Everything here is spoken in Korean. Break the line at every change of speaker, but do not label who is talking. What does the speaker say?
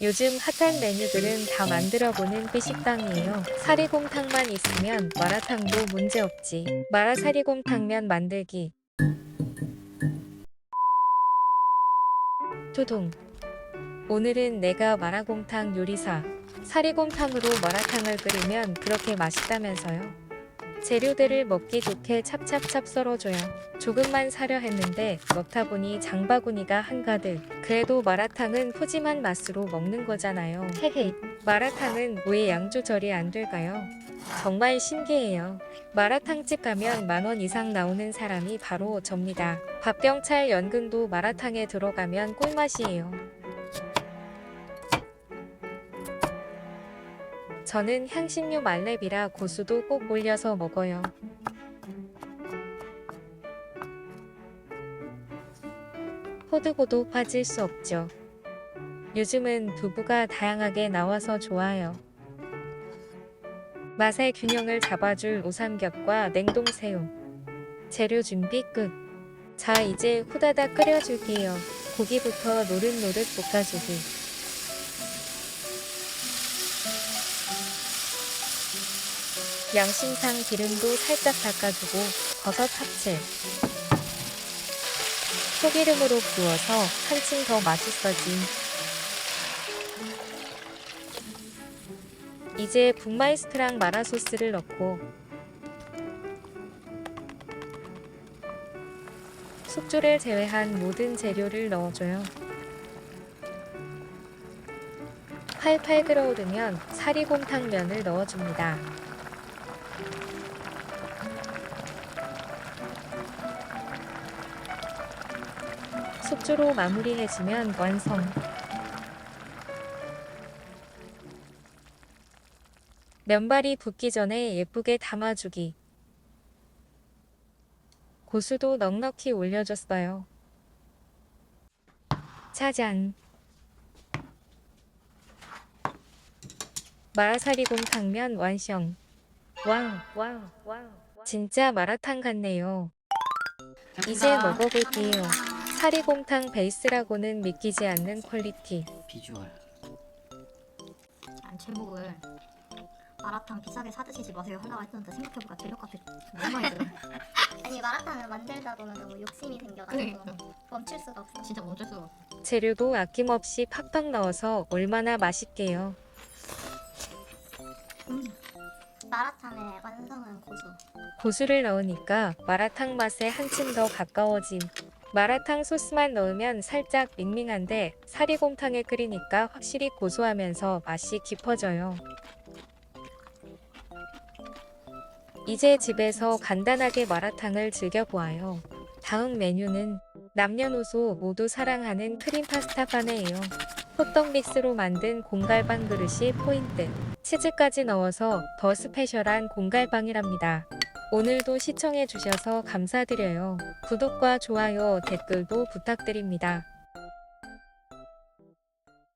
요즘 핫한 메뉴들은 다 만들어보는 삐식당이에요. 사리곰탕만 있으면 마라탕도 문제없지. 마라사리곰탕면 만들기. 투동. 오늘은 내가 마라곰탕 요리사. 사리곰탕으로 마라탕을 끓이면 그렇게 맛있다면서요. 재료들을 먹기 좋게 찹찹찹 썰어줘요. 조금만 사려 했는데 넣다 보니 장바구니가 한가득. 그래도 마라탕은 푸짐한 맛으로 먹는 거잖아요. 헤헤. 마라탕은 왜 양 조절이 안 될까요? 정말 신기해요. 마라탕집 가면 10,000원 이상 나오는 사람이 바로 접니다. 밥병찰 연근도 마라탕에 들어가면 꿀맛이에요. 저는 향신료 말렙이라 고수도 꼭 올려서 먹어요. 호두고도 빠질 수 없죠. 요즘은 두부가 다양하게 나와서 좋아요. 맛의 균형을 잡아줄 우삼겹과 냉동새우. 재료 준비 끝. 자, 이제 후다닥 끓여줄게요. 고기부터 노릇노릇 볶아주기. 양심상 기름도 살짝 닦아주고 버섯 합칠. 소기름으로 구워서 한층 더 맛있어짐. 이제 북마이스트랑 마라소스를 넣고 숙주를 제외한 모든 재료를 넣어줘요. 팔팔 끓어오르면 사리곰탕면을 넣어줍니다. 숙주로 마무리해주면 완성. 면발이 붓기 전에 예쁘게 담아주기. 고수도 넉넉히 올려줬어요. 짜잔! 마라사리곰탕면 완성. 와우. 진짜 마라탕 같네요. 이제 먹어볼게요. 사리곰탕 베이스라고는 믿기지 않는 퀄리티.
비주얼.
난 제목을 마라탕 비싸게 사드시지 마세요 하려고 했는데 생각해보니까 재료값이 너무 많이 들어.
아니 마라탕을 만들다 보면 너무 욕심이 생겨가지고 멈출 수가 없어.
진짜 멈출 수가 없어.
재료도 아낌없이 팍팍 넣어서 얼마나 맛있게요.
마라탕의 완성은 고수.
고수를 넣으니까 마라탕 맛에 한층 더 가까워짐. 마라탕 소스만 넣으면 살짝 밍밍한데 사리곰탕에 끓이니까 확실히 고소하면서 맛이 깊어져요. 이제 집에서 간단하게 마라탕을 즐겨보아요. 다음 메뉴는 남녀노소 모두 사랑하는 크림 파스타 파네예요. 호떡 믹스로 만든 공갈빵 그릇이 포인트. 치즈까지 넣어서 더 스페셜한 공갈빵이랍니다. 오늘도 시청해주셔서 감사드려요. 구독과 좋아요, 댓글도 부탁드립니다.